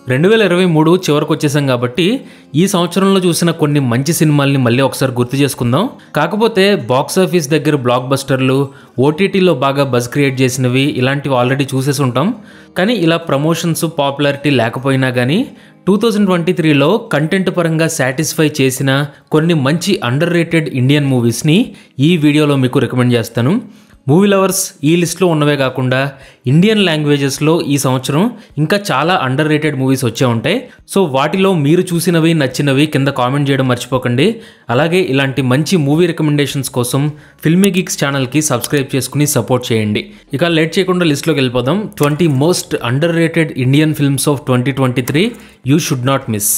2023 చివరికి వచ్చేసాం కాబట్టి ఈ సంవత్సరంలో చూసిన కొన్ని మంచి సినిమాల్ని మళ్ళీ ఒకసారి గుర్తు చేసుకుందాం. కాకపోతే బాక్స్ ఆఫీస్ దగ్గర బ్లాక్ బస్టర్లు, ఓటీటీలో బాగా బజ్ క్రియేట్ చేసినవి ఇలాంటివి ఆల్రెడీ చూసేసి ఉంటాం. కానీ ఇలా ప్రమోషన్స్, పాపులారిటీ లేకపోయినా కానీ 2023లో కంటెంట్ పరంగా సాటిస్ఫై చేసిన కొన్ని మంచి అండర్ రేటెడ్ ఇండియన్ మూవీస్ని ఈ వీడియోలో మీకు రికమెండ్ చేస్తాను. మూవీ లవర్స్ ఈ లిస్ట్లో ఉన్నవే కాకుండా ఇండియన్ లాంగ్వేజెస్లో ఈ సంవత్సరం ఇంకా చాలా అండర్ రేటెడ్ మూవీస్ వచ్చే ఉంటాయి. సో వాటిలో మీరు చూసినవి, నచ్చినవి కింద కామెంట్ చేయడం మర్చిపోకండి. అలాగే ఇలాంటి మంచి మూవీ రికమెండేషన్స్ కోసం ఫిల్మీ గీక్స్ ఛానల్కి సబ్స్క్రైబ్ చేసుకుని సపోర్ట్ చేయండి. ఇక లేట్ చేయకుండా లిస్ట్లోకి వెళ్ళిపోదాం. 20 most under rated Indian films of 2023 you should not miss.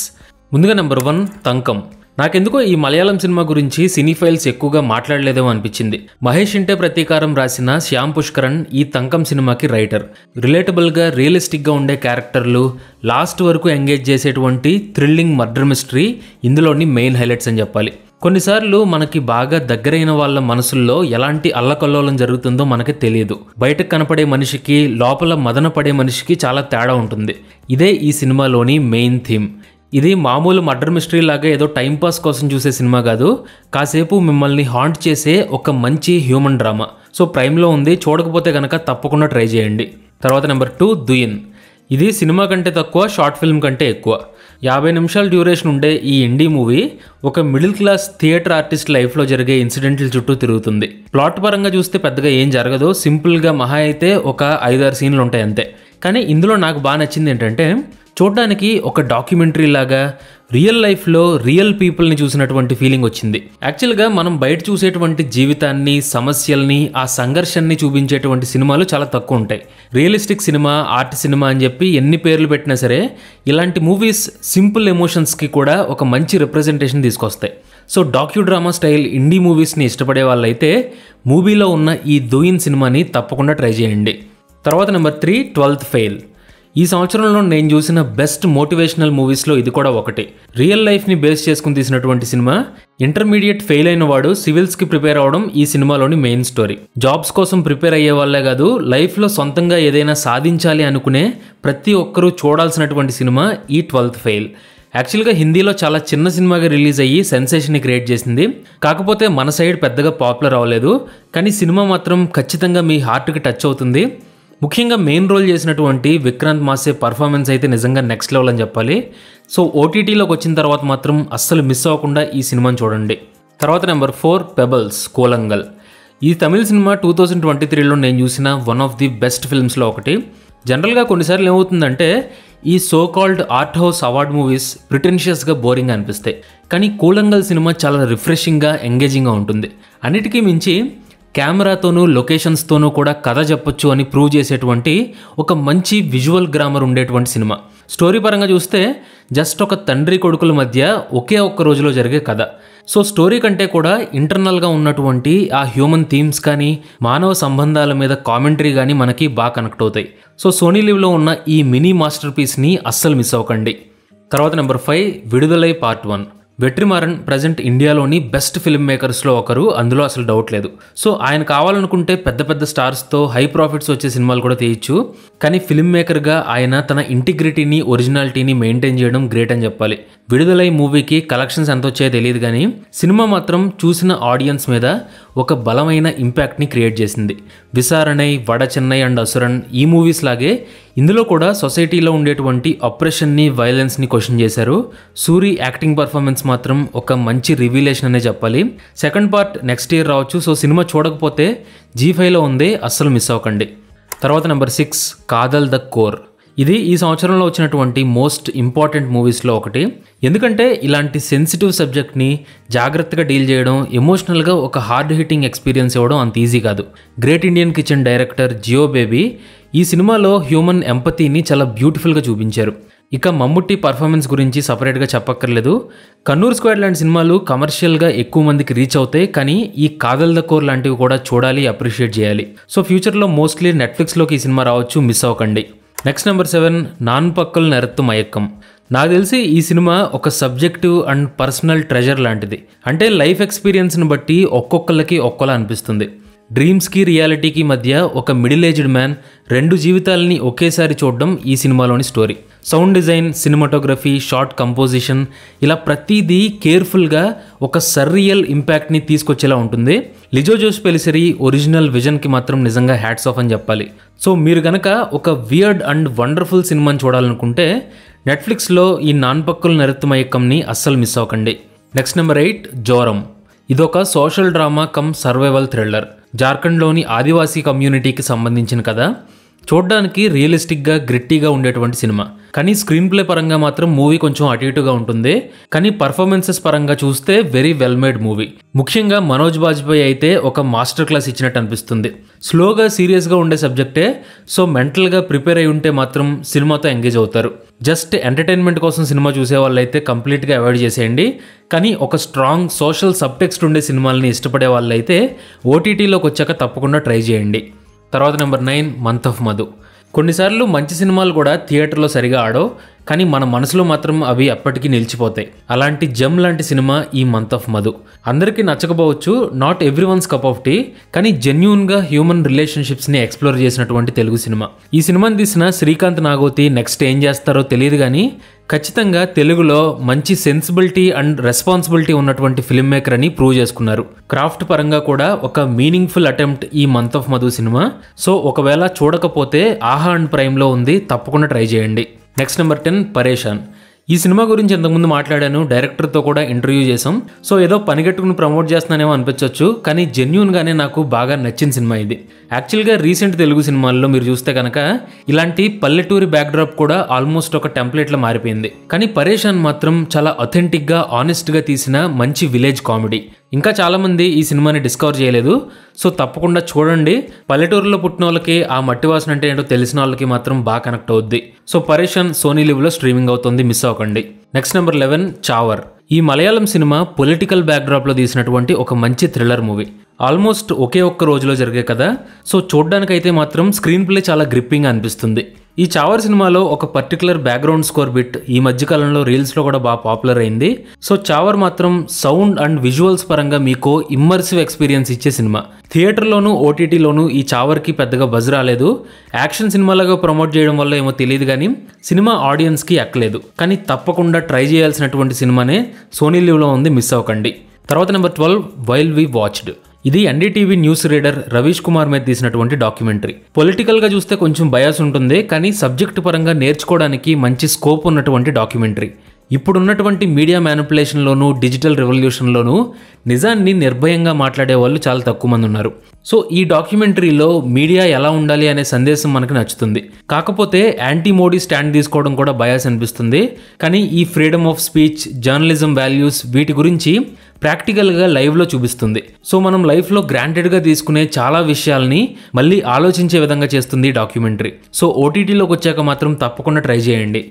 ముందుగా నెంబర్ 1 తంకం. నాకెందుకో ఈ మలయాళం సినిమా గురించి సినీఫైల్స్ ఎక్కువగా మాట్లాడలేదేమో అనిపించింది. మహేష్ ఇంటే ప్రతీకారం రాసిన శ్యామ్ పుష్కరణ్ ఈ తంకం సినిమాకి రైటర్. రిలేటబుల్గా, రియలిస్టిక్గా ఉండే క్యారెక్టర్లు, లాస్ట్ వరకు ఎంగేజ్ చేసేటువంటి థ్రిల్లింగ్ మర్డర్ మిస్టరీ ఇందులోని మెయిన్ హైలైట్స్ అని చెప్పాలి. కొన్నిసార్లు మనకి బాగా దగ్గరైన వాళ్ళ మనసుల్లో ఎలాంటి అల్లకల్లోలం జరుగుతుందో మనకి తెలియదు. బయటకు కనపడే మనిషికి, లోపల మదన పడే మనిషికి చాలా తేడా ఉంటుంది. ఇదే ఈ సినిమాలోని మెయిన్ థీమ్. ఇది మామూలు మర్డర్ మిస్టరీ లాగా ఏదో టైంపాస్ కోసం చూసే సినిమా కాదు, కాసేపు మిమ్మల్ని హాంట్ చేసే ఒక మంచి హ్యూమన్ డ్రామా. సో ప్రైమ్లో ఉంది, చూడకపోతే కనుక తప్పకుండా ట్రై చేయండి. తర్వాత నెంబర్ 2 దుయిన్. ఇది సినిమా కంటే తక్కువ, షార్ట్ ఫిల్మ్ కంటే ఎక్కువ. 50 నిమిషాల డ్యూరేషన్ ఉండే ఈ ఇండీ మూవీ ఒక మిడిల్ క్లాస్ థియేటర్ ఆర్టిస్ట్ లైఫ్లో జరిగే ఇన్సిడెంట్ల చుట్టూ తిరుగుతుంది. ప్లాట్ పరంగా చూస్తే పెద్దగా ఏం జరగదు, సింపుల్గా మహా అయితే ఒక 5-6 సీన్లు ఉంటాయి అంతే. కానీ ఇందులో నాకు బాగా నచ్చింది ఏంటంటే చూడడానికి ఒక డాక్యుమెంటరీ లాగా రియల్ లైఫ్లో రియల్ పీపుల్ని చూసినటువంటి ఫీలింగ్ వచ్చింది. యాక్చువల్గా మనం బయట చూసేటువంటి జీవితాన్ని, సమస్యల్ని, ఆ సంఘర్షణని చూపించేటువంటి సినిమాలు చాలా తక్కువ ఉంటాయి. రియలిస్టిక్ సినిమా, ఆర్ట్ సినిమా అని చెప్పి ఎన్ని పేర్లు పెట్టినా సరే ఇలాంటి మూవీస్ సింపుల్ ఎమోషన్స్కి కూడా ఒక మంచి రిప్రజెంటేషన్ తీసుకొస్తాయి. So docudrama style indie మూవీస్ని ఇష్టపడే వాళ్ళైతే మూవీలో ఉన్న ఈ దుయిన్ సినిమాని తప్పకుండా ట్రై చేయండి. తర్వాత నెంబర్ 3 12th ఫెయిల్. ఈ సంవత్సరంలో నేను చూసిన బెస్ట్ మోటివేషనల్ మూవీస్లో ఇది కూడా ఒకటి. రియల్ లైఫ్ని బేస్ చేసుకుని తీసినటువంటి సినిమా. ఇంటర్మీడియట్ ఫెయిల్ అయిన వాడు సివిల్స్కి ప్రిపేర్ అవ్వడం ఈ సినిమాలోని మెయిన్ స్టోరీ. జాబ్స్ కోసం ప్రిపేర్ అయ్యే వాళ్ళే కాదు, లైఫ్లో సొంతంగా ఏదైనా సాధించాలి అనుకునే ప్రతి ఒక్కరూ చూడాల్సినటువంటి సినిమా ఈ 12th ఫెయిల్. యాక్చువల్గా హిందీలో చాలా చిన్న సినిమాగా రిలీజ్ అయ్యి సెన్సేషన్ని క్రియేట్ చేసింది. కాకపోతే మన సైడ్ పెద్దగా పాపులర్ అవ్వలేదు. కానీ సినిమా మాత్రం ఖచ్చితంగా మీ హార్ట్కి టచ్ అవుతుంది. ముఖ్యంగా మెయిన్ రోల్ చేసినటువంటి విక్రాంత్ మాసే పర్ఫార్మెన్స్ అయితే నిజంగా నెక్స్ట్ లెవెల్ అని చెప్పాలి. సో ఓటీటీలోకి వచ్చిన తర్వాత మాత్రం అస్సలు మిస్ అవ్వకుండా ఈ సినిమాని చూడండి. తర్వాత నెంబర్ 4 పెబల్స్ కోలంగల్. ఈ తమిళ సినిమా 2023లో నేను చూసిన వన్ ఆఫ్ ది బెస్ట్ ఫిల్మ్స్లో ఒకటి. జనరల్గా కొన్నిసార్లు ఏమవుతుందంటే ఈ so called art house award movies ప్రిటెన్షియస్గా, బోరింగ్గా అనిపిస్తాయి. కానీ కోలంగల్ సినిమా చాలా రిఫ్రెషింగ్గా, ఎంగేజింగ్గా ఉంటుంది. అన్నిటికీ మించి కెమెరాతోనూ, లొకేషన్స్తోనూ కూడా కథ చెప్పొచ్చు అని ప్రూవ్ చేసేటువంటి ఒక మంచి విజువల్ గ్రామర్ ఉండేటువంటి సినిమా. స్టోరీ పరంగా చూస్తే జస్ట్ ఒక తండ్రి కొడుకుల మధ్య ఒకే ఒక్క రోజులో జరిగే కథ. సో స్టోరీ కంటే కూడా ఇంటర్నల్గా ఉన్నటువంటి ఆ హ్యూమన్ థీమ్స్ కానీ, మానవ సంబంధాల మీద కామెంటరీ కానీ మనకి బాగా కనెక్ట్ అవుతాయి. సో సోనీ లివ్లో ఉన్న ఈ మినీ మాస్టర్ పీస్ని అస్సలు మిస్ అవ్వకండి. తర్వాత నెంబర్ 5 విడుదలై పార్ట్ 1. వెట్రిమారన్ ప్రజెంట్ ఇండియాలోని బెస్ట్ ఫిల్మ్ మేకర్స్లో ఒకరు, అందులో అసలు డౌట్ లేదు. సో ఆయన కావాలనుకుంటే పెద్ద పెద్ద స్టార్స్తో హై ప్రాఫిట్స్ వచ్చే సినిమాలు కూడా తీయచ్చు. కానీ ఫిల్మ్ మేకర్గా ఆయన తన ఇంటిగ్రిటీని, ఒరిజినాలిటీని మెయింటైన్ చేయడం గ్రేట్ అని చెప్పాలి. విడుదలై మూవీకి కలెక్షన్స్ ఎంత వచ్చాయో తెలియదు కానీ సినిమా మాత్రం చూసిన ఆడియన్స్ మీద ఒక బలమైన ఇంపాక్ట్ని క్రియేట్ చేసింది. విసారణై, వడ చెన్నై అండ్ అసురన్ ఈ మూవీస్ లాగే ఇందులో కూడా సొసైటీలో ఉండేటువంటి అప్రెషన్ని, వైలెన్స్ని క్వశ్చన్ చేశారు. సూరి యాక్టింగ్ పర్ఫార్మెన్స్ మాత్రం ఒక మంచి రివీలేషన్ అనే చెప్పాలి. సెకండ్ పార్ట్ నెక్స్ట్ ఇయర్ రావచ్చు. సో సినిమా చూడకపోతే G5లో ఉంది, అస్సలు మిస్ అవ్వకండి. తర్వాత నెంబర్ 6 కాదల్ ద కోర్. ఇది ఈ సంవత్సరంలో వచ్చినటువంటి మోస్ట్ ఇంపార్టెంట్ మూవీస్లో ఒకటి. ఎందుకంటే ఇలాంటి సెన్సిటివ్ సబ్జెక్ట్ని జాగ్రత్తగా డీల్ చేయడం, ఎమోషనల్గా ఒక హార్డ్ హిట్టింగ్ ఎక్స్పీరియన్స్ ఇవ్వడం అంత ఈజీ కాదు. Great Indian kitchen director Jeo Baby ఈ సినిమాలో హ్యూమన్ ఎంపతీని చాలా బ్యూటిఫుల్గా చూపించారు. ఇక మమ్ముట్టి పర్ఫార్మెన్స్ గురించి సపరేట్గా చెప్పక్కర్లేదు. కన్నూర్ స్క్వాడ్ లాంటి సినిమాలు కమర్షియల్గా ఎక్కువ మందికి రీచ్ అవుతాయి. కానీ ఈ కాదల్ ద కోర్ లాంటివి కూడా చూడాలి, అప్రిషియేట్ చేయాలి. సో ఫ్యూచర్లో మోస్ట్లీ నెట్ఫ్లిక్స్లోకి ఈ సినిమా రావచ్చు, మిస్ అవ్వకండి. నెక్స్ట్ నెంబర్ 7 నాన్ పక్కల్ నెరత్తు మయక్కం. నాకు తెలిసి ఈ సినిమా ఒక సబ్జెక్టివ్ అండ్ పర్సనల్ ట్రెజర్ లాంటిది. అంటే లైఫ్ ఎక్స్పీరియన్స్ని బట్టి ఒక్కొక్కళ్ళకి ఒక్కోలా అనిపిస్తుంది. డ్రీమ్స్కి రియాలిటీకి మధ్య ఒక మిడిల్ ఏజ్డ్ మ్యాన్ 2 జీవితాలని ఒకేసారి చూడడం ఈ సినిమాలోని story. Sound design, cinematography, short composition ఇలా ప్రతిదీ కేర్ఫుల్గా ఒక సర్రియల్ ఇంపాక్ట్ని తీసుకొచ్చేలా ఉంటుంది. లిజో జోస్ పెలిసరీ ఒరిజినల్ విజన్కి మాత్రం నిజంగా హ్యాట్స్ ఆఫ్ అని చెప్పాలి. సో మీరు కనుక ఒక వియర్డ్ అండ్ వండర్ఫుల్ సినిమాని చూడాలనుకుంటే నెట్ఫ్లిక్స్లో ఈ నాన్పక్కుల నరిత్తమయకంని అస్సలు మిస్ అవ్వకండి. Next number 8 Joram. ఇదొక social drama cum survival thriller. జార్ఖండ్లోని ఆదివాసీ కమ్యూనిటీకి సంబంధించిన కథ. చూడడానికి రియలిస్టిక్గా గ్రిట్టీగా ఉండేటువంటి సినిమా. కానీ స్క్రీన్ ప్లే పరంగా మాత్రం మూవీ కొంచెం అటు ఇటుగా ఉంటుంది. కానీ పర్ఫార్మెన్సెస్ పరంగా చూస్తే వెరీ వెల్ మేడ్ మూవీ. ముఖ్యంగా మనోజ్ బాజ్పేయి అయితే ఒక మాస్టర్ క్లాస్ ఇచ్చినట్టు అనిపిస్తుంది. స్లోగా సీరియస్గా ఉండే సబ్జెక్టే. సో మెంటల్గా ప్రిపేర్ అయి ఉంటే మాత్రం సినిమాతో ఎంగేజ్ అవుతారు. జస్ట్ ఎంటర్టైన్మెంట్ కోసం సినిమా చూసే వాళ్ళైతే కంప్లీట్గా అవాయిడ్ చేసేయండి. కానీ ఒక స్ట్రాంగ్ సోషల్ సబ్టెక్స్ట్ ఉండే సినిమాలని ఇష్టపడే వాళ్ళైతే ఓటీటీలోకి వచ్చాక తప్పకుండా ట్రై చేయండి. తర్వాత నెంబర్ 9 మంత్ ఆఫ్ మధు. కొన్నిసార్లు మంచి సినిమాలు కూడా థియేటర్లో సరిగా ఆడో, కానీ మన మనసులో మాత్రం అవి ఎప్పటికీ నిలిచిపోతాయి. అలాంటి జమ్ లాంటి సినిమా ఈ మంత్ ఆఫ్ మధు. అందరికీ నచ్చకపోవచ్చు, not every one's cup of tea, కానీ జెన్యూన్గా హ్యూమన్ రిలేషన్షిప్స్ని ఎక్స్ప్లోర్ చేసినటువంటి తెలుగు సినిమా. ఈ సినిమాని తీసిన శ్రీకాంత్ నాగోతి నెక్స్ట్ ఏం చేస్తారో తెలియదు, కానీ ఖచ్చితంగా తెలుగులో మంచి సెన్సిబిలిటీ అండ్ రెస్పాన్సిబిలిటీ ఉన్నటువంటి ఫిల్మ్ మేకర్ అని ప్రూవ్ చేసుకున్నారు. క్రాఫ్ట్ పరంగా కూడా ఒక మీనింగ్ఫుల్ అటెంప్ట్ ఈ month of Madhu cinema. So ఒకవేళ చూడకపోతే ఆహా అండ్ ప్రైమ్లో ఉంది, తప్పకుండా ట్రై చేయండి. నెక్స్ట్ నెంబర్ 10 పరేషాన్. ఈ సినిమా గురించి ఇంతకుముందు మాట్లాడాను, డైరెక్టర్తో కూడా ఇంటర్వ్యూ చేసాం. సో ఏదో పనిగట్టుకుని ప్రమోట్ చేస్తున్నానేమో అనిపించవచ్చు, కానీ జెన్యూన్గానే నాకు బాగా నచ్చిన సినిమా ఇది. యాక్చువల్గా రీసెంట్ తెలుగు సినిమాల్లో మీరు చూస్తే కనుక ఇలాంటి పల్లెటూరి బ్యాక్డ్రాప్ కూడా ఆల్మోస్ట్ ఒక టెంప్లెట్లో మారిపోయింది. కానీ పరేషాన్ మాత్రం చాలా అథెంటిక్గా, ఆనెస్ట్గా తీసిన మంచి విలేజ్ కామెడీ. ఇంకా చాలామంది ఈ సినిమాని డిస్కవర్ చేయలేదు, సో తప్పకుండా చూడండి. పల్లెటూరులో పుట్టిన వాళ్ళకి ఆ మట్టి వాసన అంటే ఏంటో తెలిసిన వాళ్ళకి మాత్రం బాగా కనెక్ట్ అవుద్ది. సో పరేషాన్ సోనీ లివ్లో స్ట్రీమింగ్ అవుతుంది, మిస్ అవ్వకండి. Next number 11 చావర్. ఈ మలయాళం సినిమా పొలిటికల్ బ్యాక్డ్రాప్లో తీసినటువంటి ఒక మంచి థ్రిల్లర్ మూవీ. ఆల్మోస్ట్ ఒకే ఒక్క రోజులో జరిగే కదా. సో చూడ్డానికైతే మాత్రం స్క్రీన్ ప్లే చాలా గ్రిప్పింగ్ అనిపిస్తుంది. ఈ చావర్ సినిమాలో ఒక పర్టికులర్ బ్యాక్గ్రౌండ్ స్కోర్ బిట్ ఈ మధ్యకాలంలో రీల్స్లో కూడా బాగా పాపులర్ అయింది. సో చావర్ మాత్రం సౌండ్ అండ్ విజువల్స్ పరంగా మీకు ఇమ్మర్సివ్ ఎక్స్పీరియన్స్ ఇచ్చే సినిమా. థియేటర్లోనూ ఓటీటీలోనూ ఈ చావర్కి పెద్దగా బజ్ రాలేదు. యాక్షన్ సినిమాలాగా ప్రమోట్ చేయడం వల్ల ఏమో తెలియదు, కానీ సినిమా ఆడియన్స్కి ఎక్కలేదు. కానీ తప్పకుండా ట్రై చేయాల్సినటువంటి సినిమానే సోనీ లివ్లో ఉంది, మిస్ అవ్వకండి. తర్వాత నెంబర్ 12 వైల్ వి వాచ్డ్. ఇది NDTV news reader Ravish Kumar మీద తీసినటువంటి డాక్యుమెంటరీ. పొలిటికల్గా చూస్తే కొంచెం బయాస్ ఉంటుంది, కానీ సబ్జెక్ట్ పరంగా నేర్చుకోవడానికి మంచి స్కోప్ ఉన్నటువంటి డాక్యుమెంటరీ. ఇప్పుడున్నటువంటి మీడియా మ్యానిపులేషన్లోనూ డిజిటల్ రెవల్యూషన్లోనూ నిజాన్ని నిర్భయంగా మాట్లాడే వాళ్ళు చాలా తక్కువ మంది ఉన్నారు. సో ఈ డాక్యుమెంటరీలో మీడియా ఎలా ఉండాలి అనే సందేశం మనకు నచ్చుతుంది. కాకపోతే యాంటీ మోడీ స్టాండ్ తీసుకోవడం కూడా బయాస్ అనిపిస్తుంది. కానీ ఈ freedom of speech, journalism values వీటి గురించి ప్రాక్టికల్గా లైవ్లో చూపిస్తుంది. సో మనం లైఫ్లో గ్రాంటెడ్గా తీసుకునే చాలా విషయాల్ని మళ్ళీ ఆలోచించే విధంగా చేస్తుంది ఈ డాక్యుమెంటరీ. సో ఓటీటీలోకి వచ్చాక మాత్రం తప్పకుండా ట్రై చేయండి.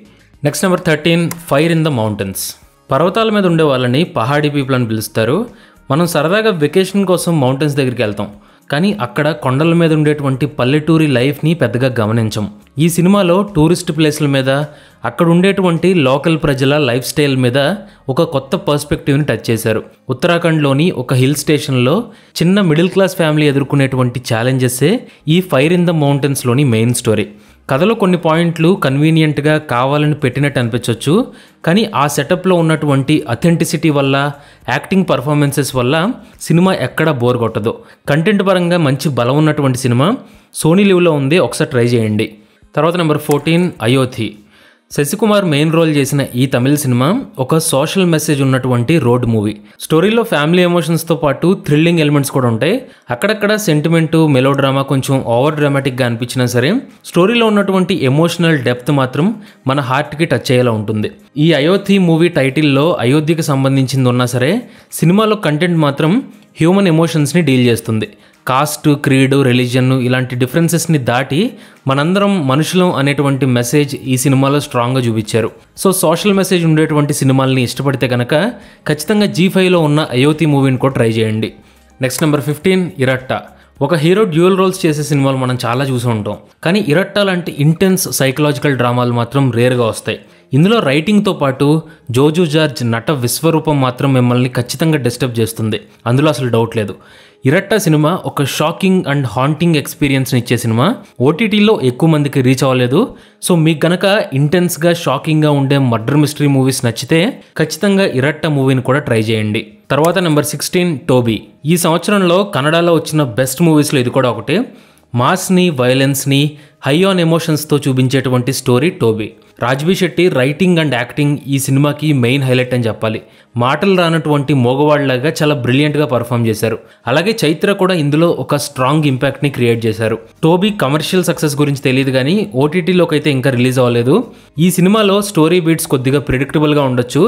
Next number 13 fire in the mountains. పర్వతాల మీద ఉండే వాళ్ళని పహాడీ పీపుల్ అని పిలుస్తారు. మనం సరదాగా వెకేషన్ కోసం మౌంటైన్స్ దగ్గరికి వెళ్తాం, కానీ అక్కడ కొండల మీద ఉండేటువంటి పల్లెటూరి లైఫ్ని పెద్దగా గమనించం. ఈ సినిమాలో టూరిస్ట్ ప్లేస్ల మీద, అక్కడ ఉండేటువంటి లోకల్ ప్రజల లైఫ్ స్టైల్ మీద ఒక కొత్త పర్స్పెక్టివ్ని టచ్ చేశారు. ఉత్తరాఖండ్లోని ఒక హిల్ స్టేషన్లో చిన్న మిడిల్ క్లాస్ ఫ్యామిలీ ఎదుర్కొనేటువంటి ఛాలెంజెస్సే ఈ ఫైర్ ఇన్ ద మౌంటైన్స్లోని మెయిన్ స్టోరీ. కథలో కొన్ని పాయింట్లు కన్వీనియంట్గా కావాలని పెట్టినట్టు అనిపించవచ్చు, కానీ ఆ సెటప్లో ఉన్నటువంటి అథెంటిసిటీ వల్ల, యాక్టింగ్ పర్ఫార్మెన్సెస్ వల్ల సినిమా ఎక్కడా బోర్ కొట్టదు. కంటెంట్ పరంగా మంచి బలం ఉన్నటువంటి సినిమా. సోనీ లివ్లో ఉంది, ఒకసారి ట్రై చేయండి. తర్వాత number 14 Ayodhya. Sasikumar main role చేసిన ఈ తమిళ సినిమా ఒక సోషల్ మెసేజ్ ఉన్నటువంటి రోడ్ మూవీ. స్టోరీలో ఫ్యామిలీ ఎమోషన్స్తో పాటు థ్రిల్లింగ్ ఎలిమెంట్స్ కూడా ఉంటాయి. అక్కడక్కడ సెంటిమెంటు, మెలో డ్రామా కొంచెం ఓవర్ డ్రామాటిక్గా అనిపించినా సరే స్టోరీలో ఉన్నటువంటి ఎమోషనల్ డెప్త్ మాత్రం మన హార్ట్కి టచ్ అయ్యేలా ఉంటుంది. ఈ అయోధ్య మూవీ టైటిల్లో అయోధ్యకి సంబంధించింది ఉన్నా సరే సినిమాలో కంటెంట్ మాత్రం హ్యూమన్ ఎమోషన్స్ని డీల్ చేస్తుంది. కాస్ట్, క్రీడ్, రిలీజియన్ ఇలాంటి డిఫరెన్సెస్ని దాటి మనందరం మనుషులం అనేటువంటి మెసేజ్ ఈ సినిమాలో స్ట్రాంగ్గా చూపించారు. సో సోషల్ మెసేజ్ ఉండేటువంటి సినిమాల్ని ఇష్టపడితే కనుక ఖచ్చితంగా G5లో ఉన్న అయోధ్య మూవీని కూడా ట్రై చేయండి. Next number 15 ఇరట్టా. ఒక హీరో డ్యూయల్ రోల్స్ చేసే సినిమాలు మనం చాలా చూసి ఉంటాం, కానీ ఇరట్టా లాంటి ఇంటెన్స్ సైకలాజికల్ డ్రామాలు మాత్రం రేర్గా వస్తాయి. ఇందులో రైటింగ్తో పాటు జోజు జార్జ్ నట విశ్వరూపం మాత్రం మిమ్మల్ని ఖచ్చితంగా డిస్టర్బ్ చేస్తుంది, అందులో అసలు డౌట్ లేదు. ఇరట్ట సినిమా ఒక షాకింగ్ అండ్ హాంటింగ్ ఎక్స్పీరియన్స్ని ఇచ్చే సినిమా. ఓటీటీలో ఎక్కువ మందికి రీచ్ అవ్వలేదు. సో మీకు గనక ఇంటెన్స్గా షాకింగ్గా ఉండే మర్డర్ మిస్టరీ మూవీస్ నచ్చితే ఖచ్చితంగా ఇరట్ట మూవీని కూడా ట్రై చేయండి. తర్వాత నెంబర్ 16 టోబీ. ఈ సంవత్సరంలో కన్నడలో వచ్చిన బెస్ట్ మూవీస్లో ఇది కూడా ఒకటి. మాస్ని, వైలెన్స్ని హై ఆన్ ఎమోషన్స్తో చూపించేటువంటి story Toby. రాజ్బీ Shetty writing and acting ఈ సినిమాకి మెయిన్ హైలైట్ అని చెప్పాలి. మాటలు రానటువంటి మోగవాళ్లాగా చాలా బ్రిలియంట్గా పర్ఫామ్ చేశారు. అలాగే చైత్ర కూడా ఇందులో ఒక స్ట్రాంగ్ ఇంపాక్ట్ని క్రియేట్ చేశారు. టోబీ కమర్షియల్ సక్సెస్ గురించి తెలియదు కానీ ఓటీటీలోకి అయితే ఇంకా రిలీజ్ అవ్వలేదు. ఈ సినిమాలో స్టోరీ బీట్స్ కొద్దిగా ప్రిడిక్టబుల్గా ఉండొచ్చు,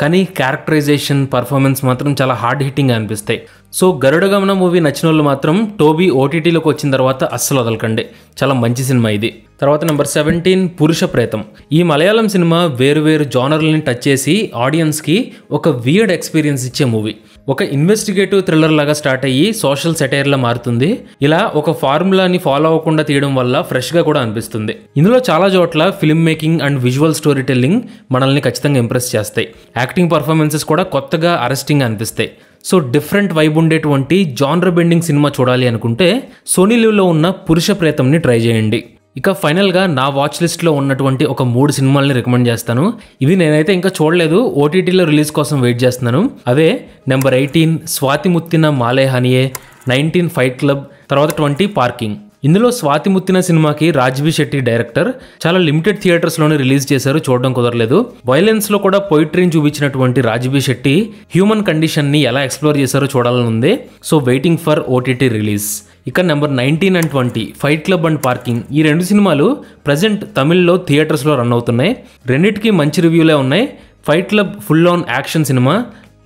కానీ క్యారెక్టరైజేషన్, పర్ఫార్మెన్స్ మాత్రం చాలా హార్డ్ హిట్టింగ్ అనిపిస్తాయి. సో గరుడ గమన మూవీ నచ్చిన వాళ్ళు మాత్రం టోబీ ఓటీటీలోకి వచ్చిన తర్వాత అస్సలు వదలకండి, చాలా మంచి సినిమా ఇది. తర్వాత నెంబర్ 17 పురుష ప్రేతం. ఈ మలయాళం సినిమా వేరు జానర్లని టచ్ చేసి ఆడియన్స్కి ఒక వియర్డ్ ఎక్స్పీరియన్స్ ఇచ్చే మూవీ. ఒక ఇన్వెస్టిగేటివ్ థ్రిల్లర్ లాగా స్టార్ట్ అయ్యి సోషల్ సెటైర్లా మారుతుంది. ఇలా ఒక ఫార్ములాని ఫాలో అవ్వకుండా తీయడం వల్ల ఫ్రెష్గా కూడా అనిపిస్తుంది. ఇందులో చాలా చోట్ల film making and visual story telling మనల్ని ఖచ్చితంగా ఇంప్రెస్ చేస్తాయి. యాక్టింగ్ పర్ఫార్మెన్సెస్ కూడా కొత్తగా అరెస్టింగ్ అనిపిస్తాయి. సో డిఫరెంట్ వైబ్ ఉండేటువంటి జానర్ బెండింగ్ సినిమా చూడాలి అనుకుంటే సోనీ లివ్లో ఉన్న పురుష ప్రేతంని ట్రై చేయండి. ఇక ఫైనల్గా నా వాచ్ లిస్ట్లో ఉన్నటువంటి ఒక 3 సినిమాలని రికమెండ్ చేస్తాను. ఇవి నేనైతే ఇంకా చూడలేదు, ఓటీటీలో రిలీజ్ కోసం వెయిట్ చేస్తున్నాను. అవే number 18 Swathi Mutthina Male Haniye, 19 Fight Club, తర్వాత 20 పార్కింగ్. ఇందులో స్వాతి ముత్తిన సినిమాకి రాజ్బీ శెట్టి డైరెక్టర్. చాలా లిమిటెడ్ థియేటర్స్లోనే రిలీజ్ చేశారు, చూడడం కుదరలేదు. వైలెన్స్లో కూడా పోయిట్రీని చూపించినటువంటి రాజ్బీ శెట్టి హ్యూమన్ కండిషన్ని ఎలా ఎక్స్ప్లోర్ చేశారో చూడాలని ఉంది. So waiting for OTT release. ఇక number 19 and 20 Fight Club and Parking. ఈ 2 సినిమాలు ప్రజెంట్ తమిళ్లో థియేటర్స్లో రన్ అవుతున్నాయి. రెండింటికి మంచి రివ్యూలే ఉన్నాయి. Fight club full on action cinema,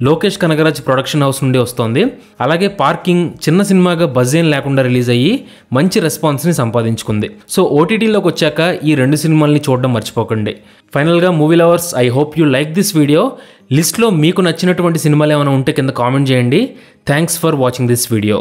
Lokesh Kanagaraj production house నుండి వస్తోంది. అలాగే పార్కింగ్ చిన్న సినిమాగా బజ్ ఏం లేకుండా రిలీజ్ అయ్యి మంచి రెస్పాన్స్ని సంపాదించుకుంది. సో ఓటీటీలోకి వచ్చాక ఈ 2 సినిమాల్ని చూడడం మర్చిపోకండి. ఫైనల్గా movie lovers, I hope you like this video. లిస్ట్లో మీకు నచ్చినటువంటి సినిమాలు ఏమైనా ఉంటే కింద కామెంట్ చేయండి. Thanks for watching this video.